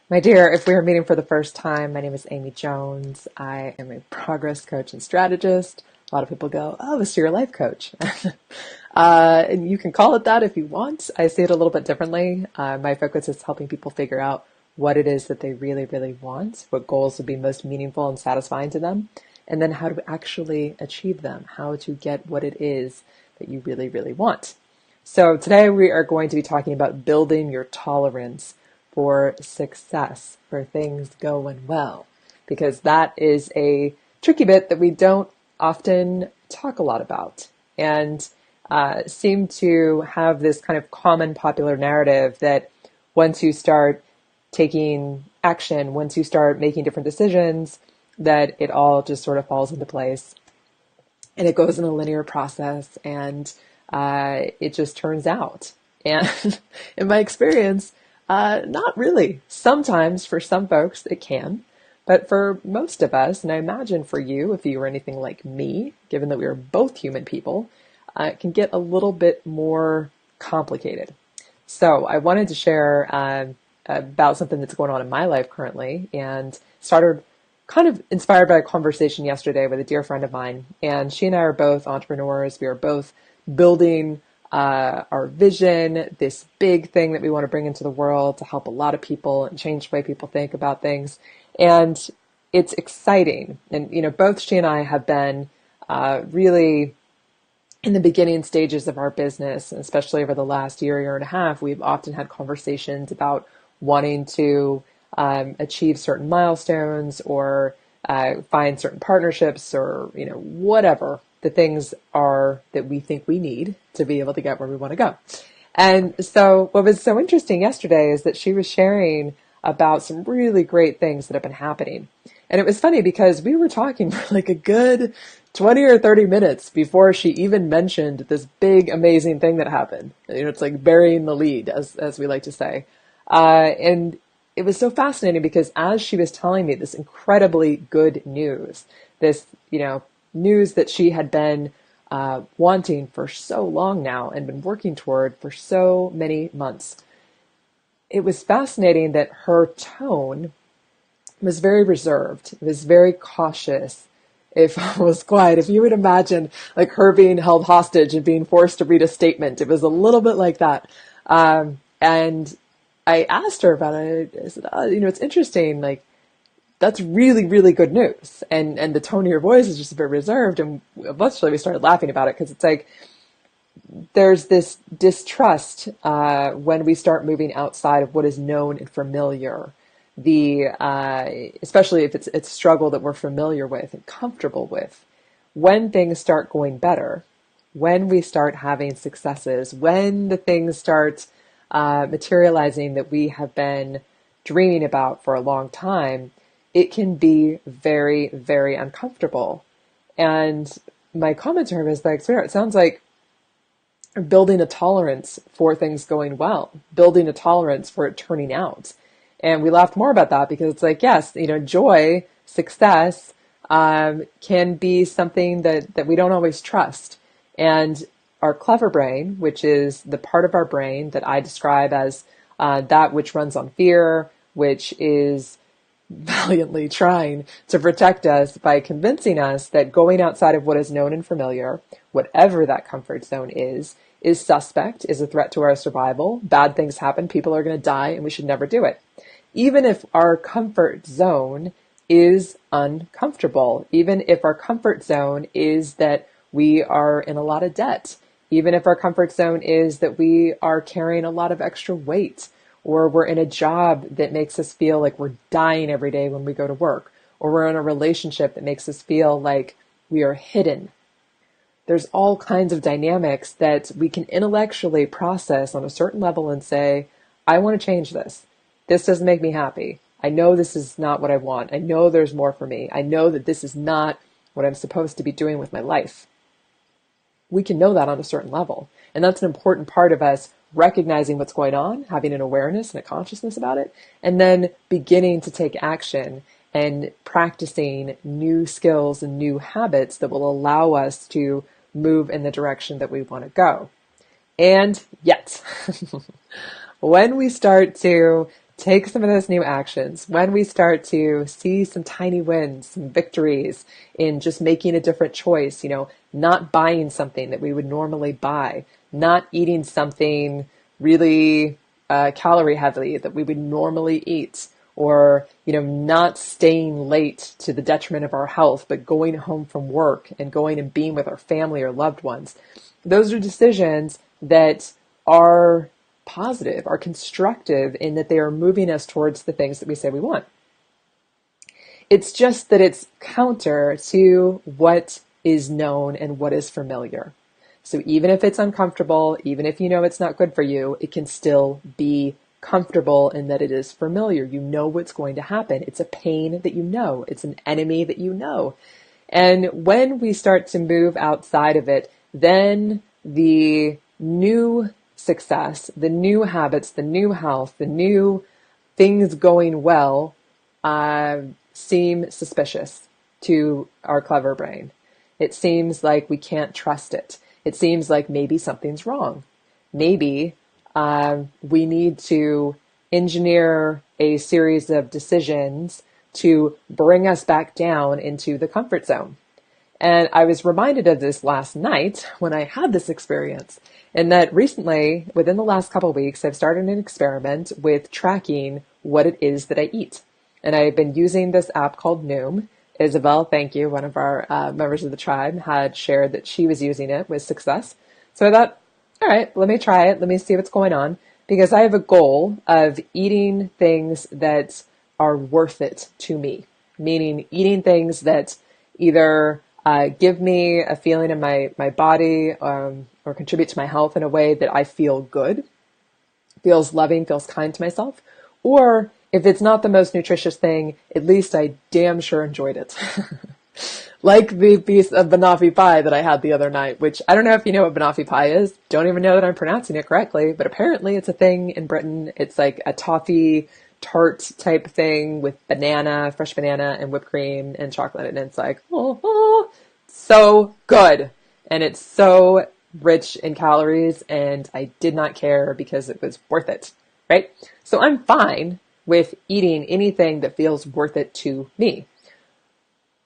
My dear, if we are meeting for the first time, my name is Amy Jones. I am a progress coach and strategist. A lot of people go, oh, is she your life coach? And you can call it that if you want. I see it a little bit differently. My focus is helping people figure out what it is that they really, really want, what goals would be most meaningful and satisfying to them, and then how to actually achieve them, how to get what it is that you really, really want. So today we are going to be talking about building your tolerance for success, for things going well, because that is a tricky bit that we don't often talk a lot about and seem to have this kind of common popular narrative that once you start taking action, once you start making different decisions, that it all just sort of falls into place and it goes in a linear process and it just turns out. And in my experience, not really. Sometimes for some folks it can, but for most of us, and I imagine for you, if you were anything like me, given that we are both human people, it can get a little bit more complicated. So I wanted to share about something that's going on in my life currently, and started kind of inspired by a conversation yesterday with a dear friend of mine. And she and I are both entrepreneurs. We are both building our vision, this big thing that we want to bring into the world to help a lot of people and change the way people think about things. And it's exciting. And, both she and I have been really in the beginning stages of our business, and especially over the last year and a half, we've often had conversations about wanting to achieve certain milestones or find certain partnerships or, whatever the things are that we think we need to be able to get where we want to go. And so what was so interesting yesterday is that she was sharing about some really great things that have been happening. And it was funny because we were talking for like a good 20 or 30 minutes before she even mentioned this big, amazing thing that happened. It's like burying the lead, as we like to say. And it was so fascinating because as she was telling me this incredibly good news, this, news that she had been wanting for so long now and been working toward for so many months, it was fascinating that her tone was very reserved. It was very cautious. If I was quiet, if you would imagine like her being held hostage and being forced to read a statement, it was a little bit like that. And I asked her about it. I said, it's interesting. Like, that's really, really good news. And the tone of your voice is just a bit reserved. And eventually we started laughing about it because it's like, there's this distrust when we start moving outside of what is known and familiar. Especially if it's a struggle that we're familiar with and comfortable with. When things start going better, when we start having successes, when the things start materializing that we have been dreaming about for a long time, it can be very, very uncomfortable. And my comment to her was like, sweetheart, it sounds like building a tolerance for things going well, building a tolerance for it turning out. And we laughed more about that because it's like, yes, joy, success can be something that we don't always trust. And our clever brain, which is the part of our brain that I describe as that which runs on fear, which is valiantly trying to protect us by convincing us that going outside of what is known and familiar, whatever that comfort zone is suspect, is a threat to our survival. Bad things happen, people are going to die, and we should never do it. Even if our comfort zone is uncomfortable, even if our comfort zone is that we are in a lot of debt, even if our comfort zone is that we are carrying a lot of extra weight, or we're in a job that makes us feel like we're dying every day when we go to work, or we're in a relationship that makes us feel like we are hidden. There's all kinds of dynamics that we can intellectually process on a certain level and say, I want to change this. This doesn't make me happy. I know this is not what I want. I know there's more for me. I know that this is not what I'm supposed to be doing with my life. We can know that on a certain level. And that's an important part of us recognizing what's going on, having an awareness and a consciousness about it, and then beginning to take action and practicing new skills and new habits that will allow us to move in the direction that we want to go. And yet, when we start to take some of those new actions, when we start to see some tiny wins, some victories in just making a different choice, not buying something that we would normally buy, not eating something really calorie heavy that we would normally eat, or, not staying late to the detriment of our health, but going home from work and going and being with our family or loved ones. Those are decisions that are positive, are constructive in that they are moving us towards the things that we say we want. It's just that it's counter to what is known and what is familiar. So even if it's uncomfortable, even if you know it's not good for you, it can still be comfortable in that it is familiar. You know what's going to happen. It's a pain that you know. It's an enemy that you know. And when we start to move outside of it, then the new success, the new habits, the new health, the new things going well seem suspicious to our clever brain. It seems like we can't trust it. It seems like maybe something's wrong. Maybe we need to engineer a series of decisions to bring us back down into the comfort zone. And I was reminded of this last night when I had this experience, and that recently, within the last couple of weeks, I've started an experiment with tracking what it is that I eat. And I've been using this app called Noom. Isabel, thank you, one of our members of the tribe, had shared that she was using it with success. So I thought, all right, let me try it. Let me see what's going on, because I have a goal of eating things that are worth it to me, meaning eating things that either give me a feeling in my body or contribute to my health in a way that I feel good, feels loving, feels kind to myself. Or if it's not the most nutritious thing, at least I damn sure enjoyed it. Like the piece of banoffee pie that I had the other night, which I don't know if you know what banoffee pie is. Don't even know that I'm pronouncing it correctly, but apparently it's a thing in Britain. It's like a toffee tart type thing with banana, fresh banana and whipped cream and chocolate. And it's like, so good. And it's so rich in calories, and I did not care because it was worth it, right? So I'm fine with eating anything that feels worth it to me.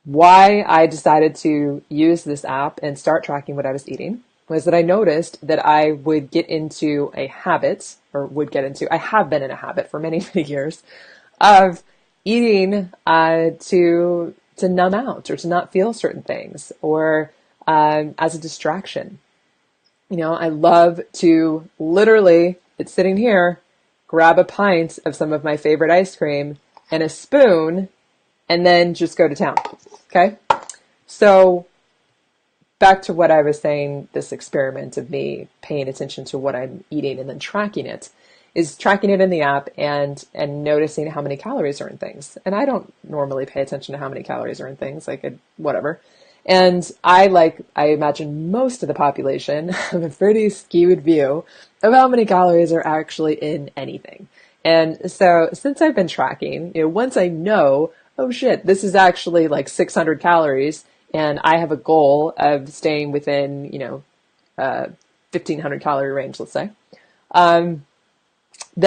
Why I decided to use this app and start tracking what I was eating was that I noticed that I would get into a habit, I have been in a habit for many, many years, of eating to numb out or to not feel certain things, or as a distraction. I love to literally, it's sitting here, grab a pint of some of my favorite ice cream and a spoon and then just go to town. Okay? So back to what I was saying, this experiment of me paying attention to what I'm eating and then tracking it in the app and noticing how many calories are in things. And I don't normally pay attention to how many calories are in things, whatever. And I imagine most of the population have a pretty skewed view of how many calories are actually in anything. And so since I've been tracking, once I know, oh shit, this is actually like 600 calories, and I have a goal of staying within, 1500 calorie range, let's say, then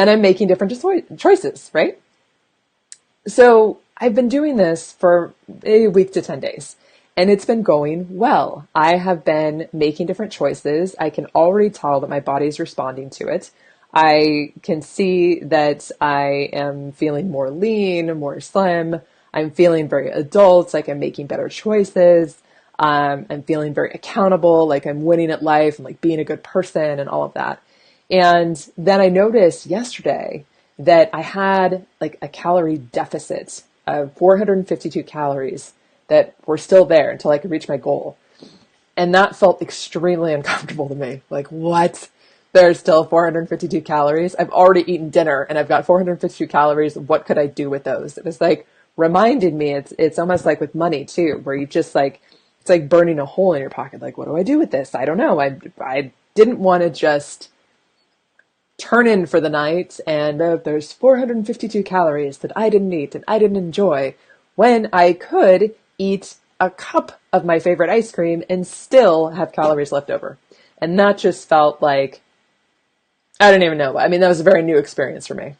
I'm making different choices, right? So I've been doing this for a week to 10 days. And it's been going well. I have been making different choices. I can already tell that my body's responding to it. I can see that I am feeling more lean, more slim. I'm feeling very adult, like I'm making better choices. I'm feeling very accountable, like I'm winning at life and like being a good person and all of that. And then I noticed yesterday that I had like a calorie deficit of 452 calories that were still there until I could reach my goal. And that felt extremely uncomfortable to me. Like, what? There's still 452 calories. I've already eaten dinner and I've got 452 calories. What could I do with those? It was like, reminded me, it's almost like with money too, where you just like, it's like burning a hole in your pocket. Like, what do I do with this? I don't know. I didn't want to just turn in for the night and there's 452 calories that I didn't eat and I didn't enjoy, when I could eat a cup of my favorite ice cream and still have calories left over. And that just felt like, I don't even know. I mean, that was a very new experience for me.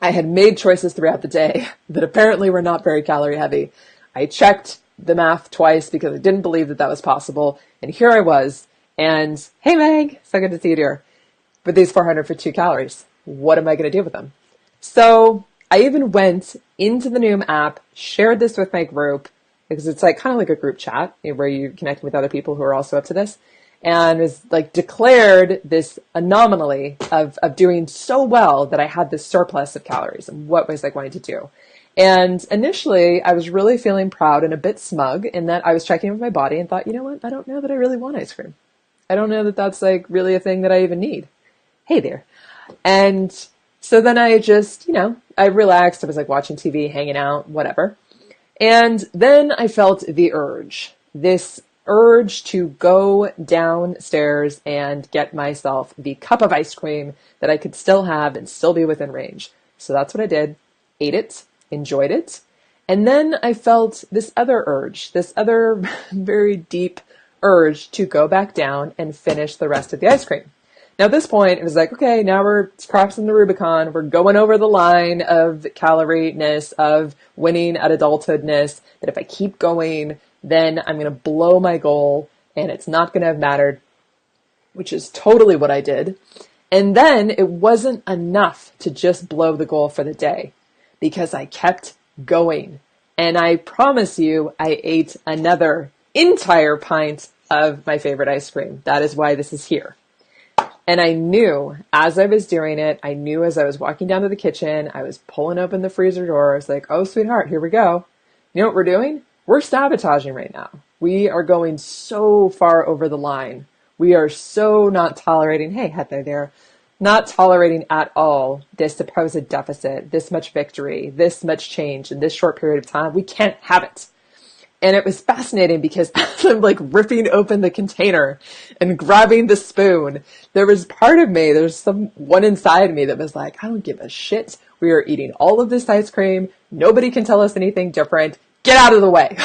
I had made choices throughout the day that apparently were not very calorie heavy. I checked the math twice because I didn't believe that that was possible. And here I was. And hey, Meg, so good to see you, dear. With these 402 calories, what am I going to do with them? So I even went into the Noom app, shared this with my group, because it's like kind of like a group chat where you connect with other people who are also up to this, and was like declared this anomaly of doing so well that I had this surplus of calories and what was I going to do. And initially I was really feeling proud and a bit smug in that I was checking with my body and thought, you know what? I don't know that I really want ice cream. I don't know that that's like really a thing that I even need. Hey there. And so then I just, I relaxed. I was like watching TV, hanging out, whatever. And then I felt the urge, this urge to go downstairs and get myself the cup of ice cream that I could still have and still be within range. So that's what I did. Ate it, enjoyed it. And then I felt this other urge, this other very deep urge to go back down and finish the rest of the ice cream. Now at this point, it was like, okay, now we're crossing the Rubicon. We're going over the line of calorie-ness, of winning at adulthoodness, that if I keep going, then I'm going to blow my goal and it's not going to have mattered, which is totally what I did. And then it wasn't enough to just blow the goal for the day because I kept going. And I promise you, I ate another entire pint of my favorite ice cream. That is why this is here. And I knew as I was doing it, I knew as I was walking down to the kitchen, I was pulling open the freezer door. I was like, oh, sweetheart, here we go. You know what we're doing? We're sabotaging right now. We are going so far over the line. We are so not tolerating, hey, Heather there, not tolerating at all this supposed deficit, this much victory, this much change in this short period of time. We can't have it. And it was fascinating because as I'm like ripping open the container and grabbing the spoon, there was part of me, there's one inside me that was like, I don't give a shit. We are eating all of this ice cream. Nobody can tell us anything different. Get out of the way.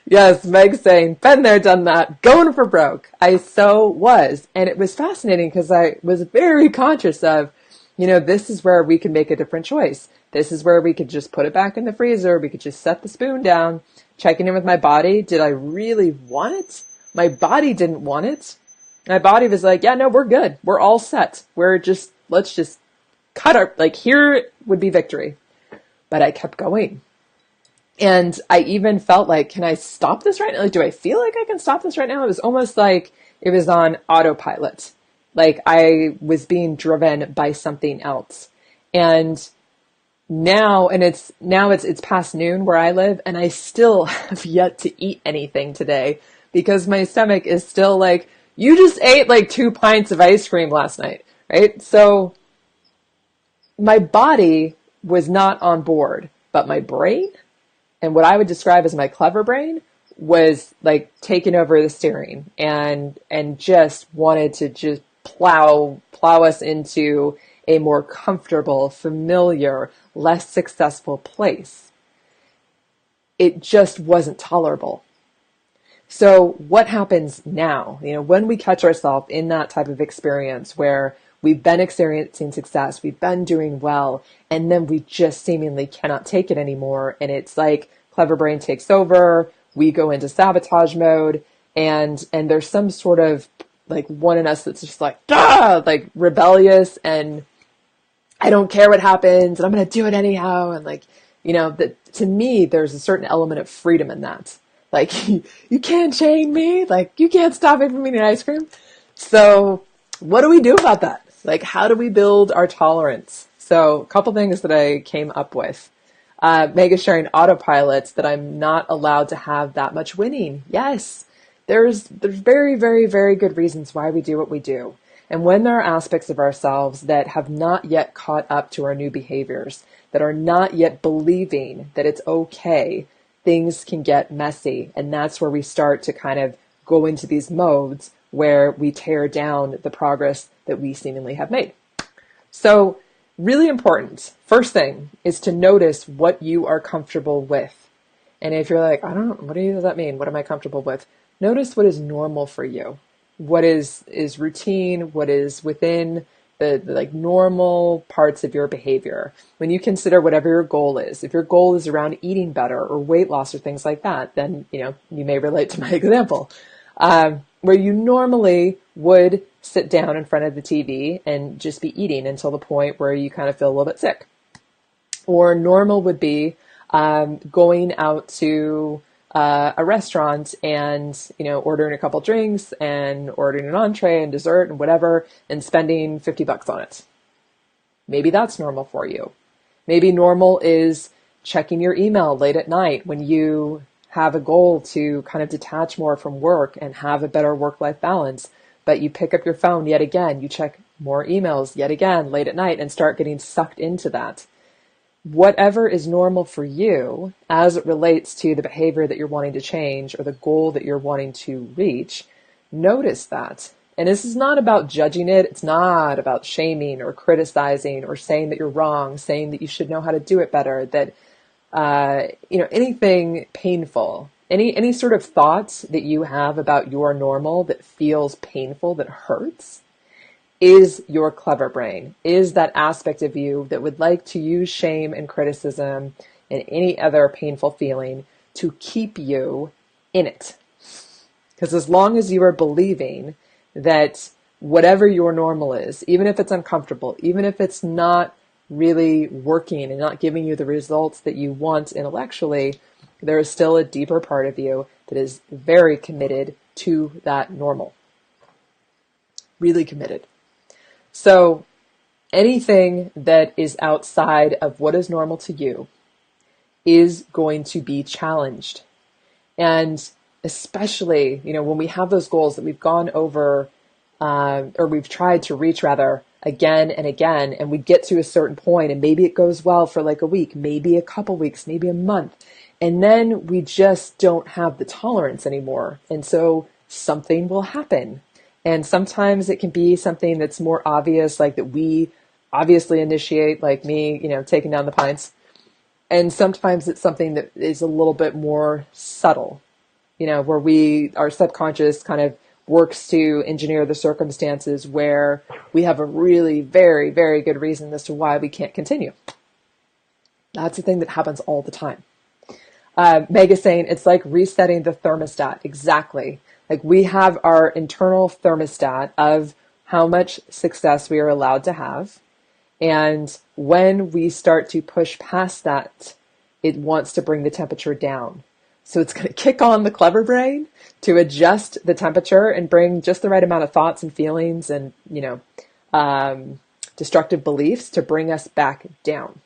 Yes, Meg's saying, been there, done that, going for broke. I so was. And it was fascinating because I was very conscious of, this is where we can make a different choice. This is where we could just put it back in the freezer. We could just set the spoon down, checking in with my body. Did I really want it? My body didn't want it. My body was like, yeah, no, we're good. We're all set. Let's just cut our, here would be victory. But I kept going. And I even felt like, can I stop this right now? Like, do I feel like I can stop this right now? It was almost like it was on autopilot. Like I was being driven by something else. And now it's past noon where I live, and I still have yet to eat anything today because my stomach is still like, you just ate like 2 pints of ice cream last night, right? So my body was not on board, but my brain, and what I would describe as my clever brain, was like taking over the steering and just wanted to just plow us into a more comfortable, familiar, less successful place. It just wasn't tolerable. So what happens now? When we catch ourselves in that type of experience where we've been experiencing success, we've been doing well, and then we just seemingly cannot take it anymore. And it's like clever brain takes over, we go into sabotage mode, and there's some sort of like one in us that's just like, like rebellious, and I don't care what happens, and I'm going to do it anyhow. And like, to me, there's a certain element of freedom in that. Like, you can't chain me. Like, you can't stop me from eating ice cream. So what do we do about that? Like, how do we build our tolerance? So a couple things that I came up with. Meg is sharing autopilots, that I'm not allowed to have that much winning. Yes, there's very, very, very good reasons why we do what we do. And when there are aspects of ourselves that have not yet caught up to our new behaviors, that are not yet believing that it's okay, things can get messy. And that's where we start to kind of go into these modes where we tear down the progress that we seemingly have made. So really important, first thing is to notice what you are comfortable with. And if you're like, what does that mean? What am I comfortable with? Notice what is normal for you. What is routine, what is within the like normal parts of your behavior. When you consider whatever your goal is, if your goal is around eating better or weight loss or things like that, then, you may relate to my example, where you normally would sit down in front of the TV and just be eating until the point where you kind of feel a little bit sick. Or normal would be going out to a restaurant and, ordering a couple drinks and ordering an entree and dessert and whatever and spending $50 on it. Maybe that's normal for you. Maybe normal is checking your email late at night when you have a goal to kind of detach more from work and have a better work-life balance, but you pick up your phone yet again, you check more emails yet again late at night and start getting sucked into that. Whatever is normal for you as it relates to the behavior that you're wanting to change or the goal that you're wanting to reach, notice that. And this is not about judging it. It's not about shaming or criticizing or saying that you're wrong, saying that you should know how to do it better, that, anything painful, any sort of thoughts that you have about your normal that feels painful, that hurts, is your clever brain, is that aspect of you that would like to use shame and criticism and any other painful feeling to keep you in it. Because as long as you are believing that whatever your normal is, even if it's uncomfortable, even if it's not really working and not giving you the results that you want intellectually, there is still a deeper part of you that is very committed to that normal. Really committed. So anything that is outside of what is normal to you is going to be challenged. And especially, when we have those goals that we've gone over, or we've tried to reach rather, again and again, and we get to a certain point and maybe it goes well for like a week, maybe a couple weeks, maybe a month. And then we just don't have the tolerance anymore. And so something will happen. And sometimes it can be something that's more obvious, like that we obviously initiate, like me, taking down the pints. And sometimes it's something that is a little bit more subtle, where our subconscious kind of works to engineer the circumstances where we have a really very, very good reason as to why we can't continue. That's a thing that happens all the time. Meg is saying it's like resetting the thermostat. Exactly. Like we have our internal thermostat of how much success we are allowed to have. And when we start to push past that, it wants to bring the temperature down. So it's going to kick on the clever brain to adjust the temperature and bring just the right amount of thoughts and feelings and, destructive beliefs to bring us back down,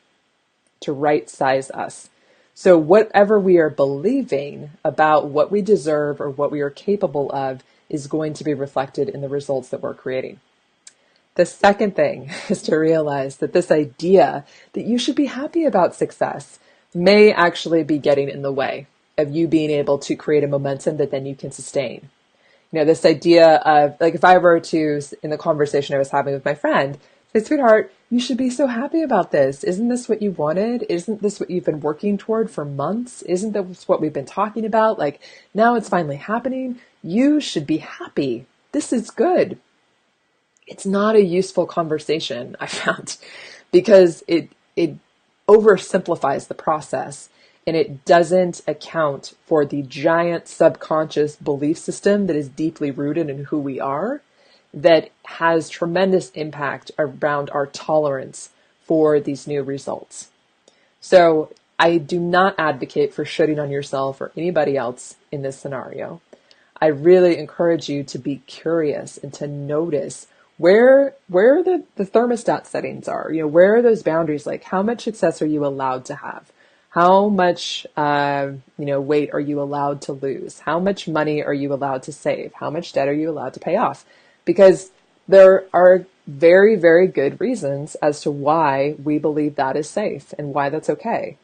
to right size us. So whatever we are believing about what we deserve or what we are capable of is going to be reflected in the results that we're creating. The second thing is to realize that this idea that you should be happy about success may actually be getting in the way of you being able to create a momentum that then you can sustain. This idea of, like, if I were to, in the conversation I was having with my friend, say, sweetheart, you should be so happy about this. Isn't this what you wanted? Isn't this what you've been working toward for months? Isn't this what we've been talking about? Like, now it's finally happening. You should be happy. This is good. It's not a useful conversation, I found, because it oversimplifies the process. And it doesn't account for the giant subconscious belief system that is deeply rooted in who we are, that has tremendous impact around our tolerance for these new results. So I do not advocate for shitting on yourself or anybody else in this scenario. I really encourage you to be curious and to notice where the thermostat settings are. Where are those boundaries? Like, how much success are you allowed to have? How much, weight are you allowed to lose? How much money are you allowed to save? How much debt are you allowed to pay off? Because there are very, very good reasons as to why we believe that is safe and why that's okay.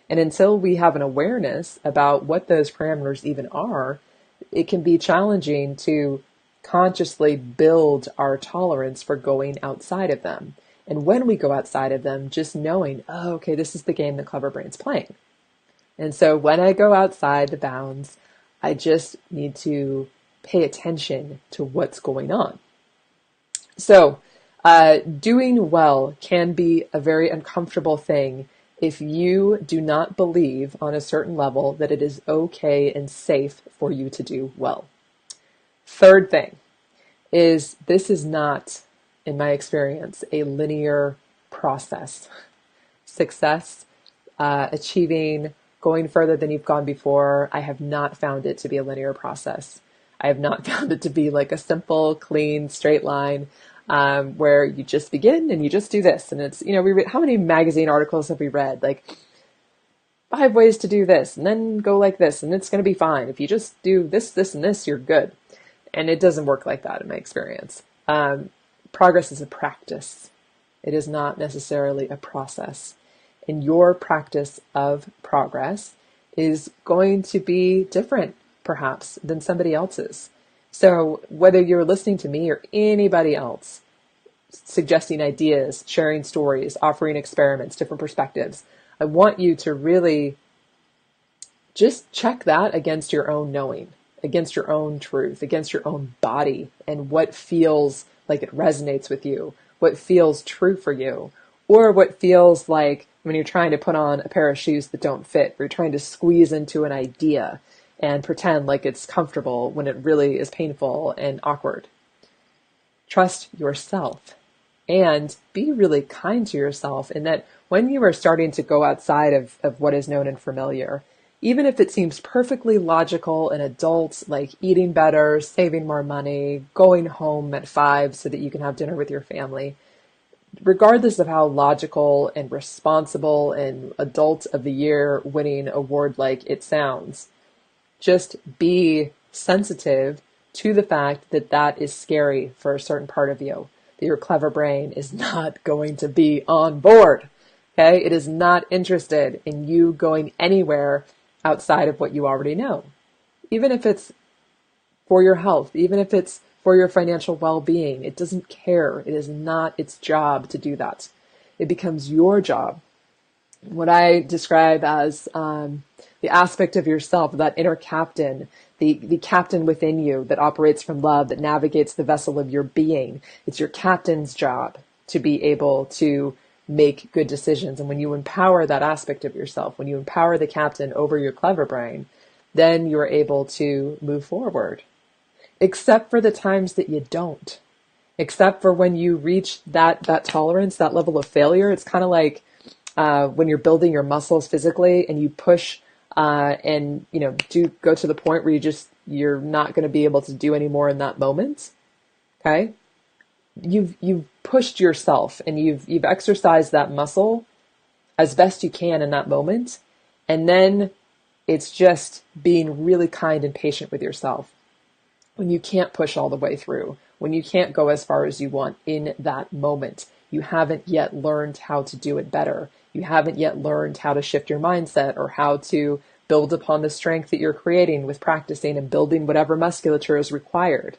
And until we have an awareness about what those parameters even are, it can be challenging to consciously build our tolerance for going outside of them. And when we go outside of them, just knowing, oh, okay, this is the game that Clever Brain's playing. And so when I go outside the bounds, I just need to pay attention to what's going on. So Doing well can be a very uncomfortable thing if you do not believe on a certain level that it is okay and safe for you to do well. Third thing is this is not, in my experience, a linear process. Success, achieving, going further than you've gone before, I have not found it to be a linear process. I have not found it to be like a simple, clean, straight line where you just begin and you just do this. And it's, we read, how many magazine articles have we read? Like 5 ways to do this and then go like this and it's going to be fine. If you just do this, this, and this, you're good. And it doesn't work like that in my experience. Progress is a practice. It is not necessarily a process. And your practice of progress is going to be different, perhaps, than somebody else's. So whether you're listening to me or anybody else, suggesting ideas, sharing stories, offering experiments, different perspectives, I want you to really just check that against your own knowing, against your own truth, against your own body, and what feels like it resonates with you, what feels true for you, or what feels like when you're trying to put on a pair of shoes that don't fit, or you're trying to squeeze into an idea and pretend like it's comfortable when it really is painful and awkward. Trust yourself and be really kind to yourself in that when you are starting to go outside of what is known and familiar, even if it seems perfectly logical and adult, like eating better, saving more money, going home at 5 so that you can have dinner with your family, regardless of how logical and responsible and adult of the year winning award like it sounds, just be sensitive to the fact that that is scary for a certain part of you, that your clever brain is not going to be on board. Okay? It is not interested in you going anywhere outside of what you already know. Even if it's for your health, even if it's for your financial well-being, it doesn't care. It is not its job to do that. It becomes your job. What I describe as the aspect of yourself, that inner captain, the captain within you that operates from love, that navigates the vessel of your being. It's your captain's job to be able to make good decisions. And when you empower that aspect of yourself, when you empower the captain over your clever brain, then you're able to move forward. Except for the times that you don't. Except for when you reach that tolerance, that level of failure. It's kind of like when you're building your muscles physically and you push and do go to the point where you're not going to be able to do any more in that moment. Okay? You've pushed yourself and you've exercised that muscle as best you can in that moment. And then it's just being really kind and patient with yourself. When you can't push all the way through, when you can't go as far as you want in that moment, you haven't yet learned how to do it better. You haven't yet learned how to shift your mindset or how to build upon the strength that you're creating with practicing and building whatever musculature is required.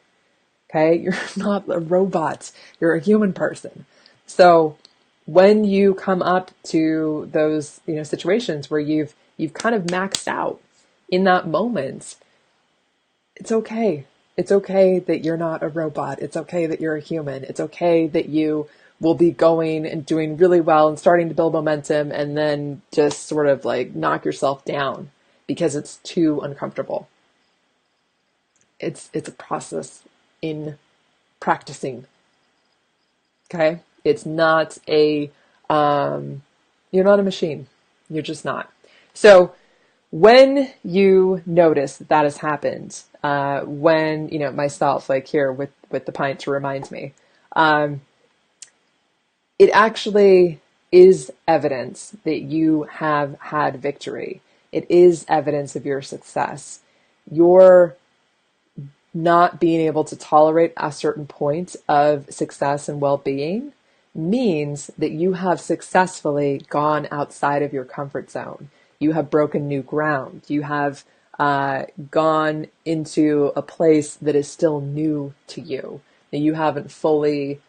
Okay? You're not a robot. You're a human person. So when you come up to those, situations where you've kind of maxed out in that moment, it's okay. It's okay that you're not a robot. It's okay that you're a human. It's okay that you will be going and doing really well and starting to build momentum and then just sort of like knock yourself down because it's too uncomfortable. It's a process in practicing. Okay? It's not you're not a machine. You're just not. So when you notice that has happened, when, myself, like here with the pint to remind me, it actually is evidence that you have had victory. It is evidence of your success. Your not being able to tolerate a certain point of success and well-being means that you have successfully gone outside of your comfort zone. You have broken new ground. You have gone into a place that is still new to you, that you haven't fully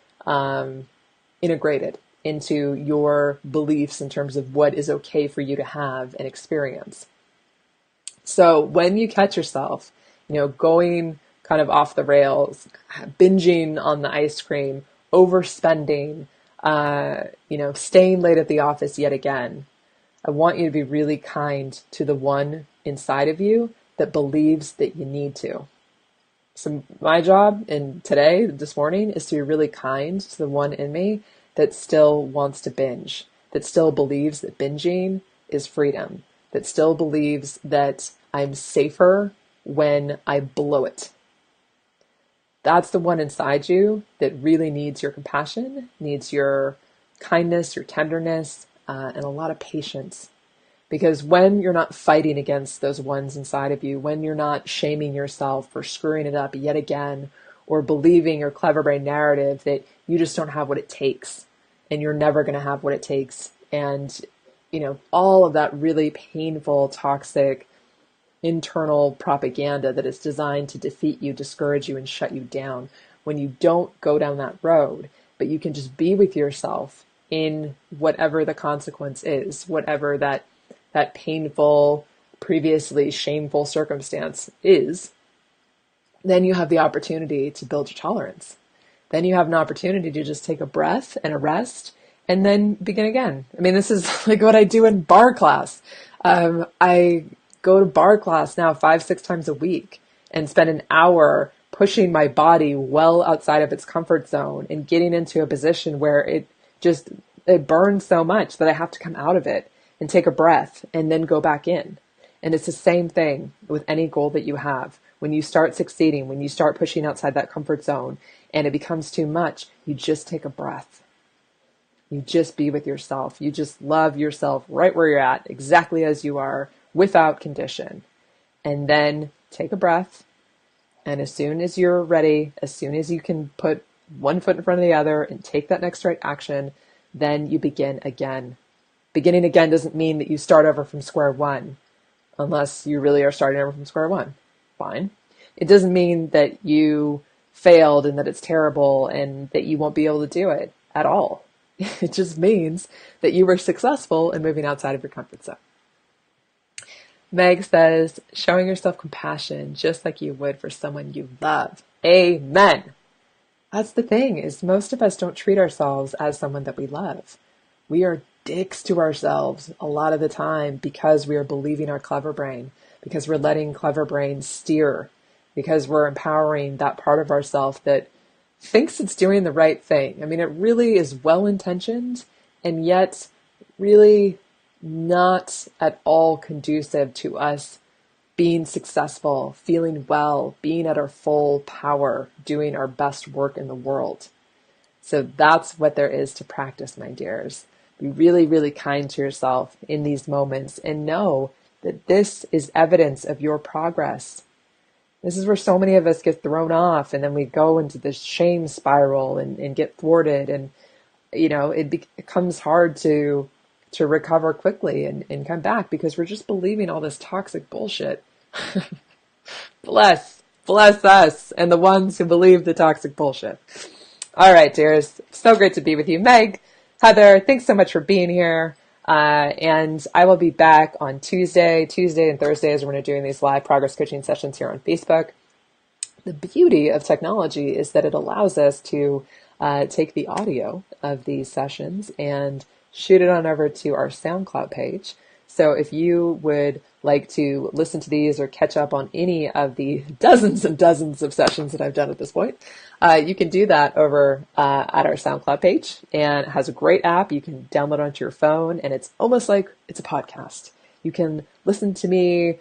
integrated into your beliefs in terms of what is okay for you to have and experience. So when you catch yourself, going kind of off the rails, binging on the ice cream, overspending, staying late at the office yet again. I want you to be really kind to the one inside of you that believes that you need to. So my job this morning, is to be really kind to the one in me that still wants to binge, that still believes that binging is freedom, that still believes that I'm safer when I blow it. That's the one inside you that really needs your compassion, needs your kindness, your tenderness, and a lot of patience. Because when you're not fighting against those ones inside of you, when you're not shaming yourself for screwing it up yet again, or believing your clever brain narrative that you just don't have what it takes and you're never going to have what it takes, and all of that really painful, toxic, internal propaganda that is designed to defeat you, discourage you, and shut you down. When you don't go down that road, but you can just be with yourself in whatever the consequence is, whatever that painful, previously shameful circumstance is, then you have the opportunity to build your tolerance. Then you have an opportunity to just take a breath and a rest and then begin again. I mean, this is like what I do in bar class. I go to bar class now 5-6 times a week and spend an hour pushing my body well outside of its comfort zone and getting into a position where it burns so much that I have to come out of it and take a breath and then go back in. And it's the same thing with any goal that you have. When you start succeeding, when you start pushing outside that comfort zone and it becomes too much, you just take a breath. You just be with yourself. You just love yourself right where you're at, exactly as you are, without condition. And then take a breath. And as soon as you're ready, as soon as you can put one foot in front of the other and take that next right action, then you begin again. Beginning again doesn't mean that you start over from square one, unless you really are starting over from square one. Fine. It doesn't mean that you failed and that it's terrible and that you won't be able to do it at all. It just means that you were successful in moving outside of your comfort zone. Meg says, showing yourself compassion just like you would for someone you love. Amen. That's the thing, is most of us don't treat ourselves as someone that we love. We are dicks to ourselves a lot of the time because we are believing our clever brain, because we're letting clever brain steer, because we're empowering that part of ourselves that thinks it's doing the right thing. I mean, it really is well-intentioned and yet really not at all conducive to us being successful, feeling well, being at our full power, doing our best work in the world. So that's what there is to practice, my dears. Be really, really kind to yourself in these moments and know that this is evidence of your progress. This is where so many of us get thrown off and then we go into this shame spiral and get thwarted, and it becomes hard to recover quickly and come back because we're just believing all this toxic bullshit. Bless us and the ones who believe the toxic bullshit. All right, dears. So great to be with you. Meg, Heather, thanks so much for being here. And I will be back on Tuesday and Thursdays. We're going to be doing these live progress coaching sessions here on Facebook. The beauty of technology is that it allows us to take the audio of these sessions and shoot it on over to our SoundCloud page. So if you would like to listen to these or catch up on any of the dozens and dozens of sessions that I've done at this point, you can do that over at our SoundCloud page. And it has a great app. You can download it onto your phone, and it's almost like it's a podcast. You can listen to me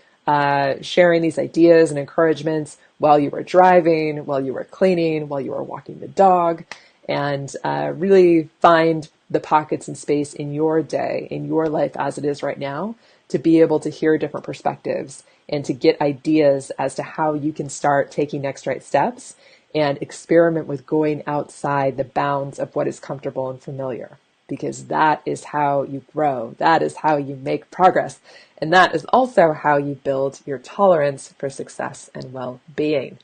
sharing these ideas and encouragements while you were driving, while you were cleaning, while you were walking the dog, and really find the pockets and space in your day, in your life as it is right now, to be able to hear different perspectives and to get ideas as to how you can start taking next right steps and experiment with going outside the bounds of what is comfortable and familiar, because that is how you grow. That is how you make progress. And that is also how you build your tolerance for success and well-being.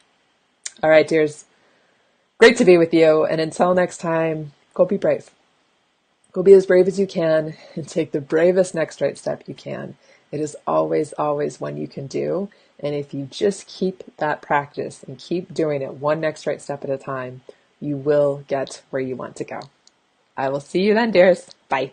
All right, dears, great to be with you. And until next time, go be brave. Go be as brave as you can and take the bravest next right step you can. It is always, always one you can do. And if you just keep that practice and keep doing it one next right step at a time, you will get where you want to go. I will see you then, dears. Bye.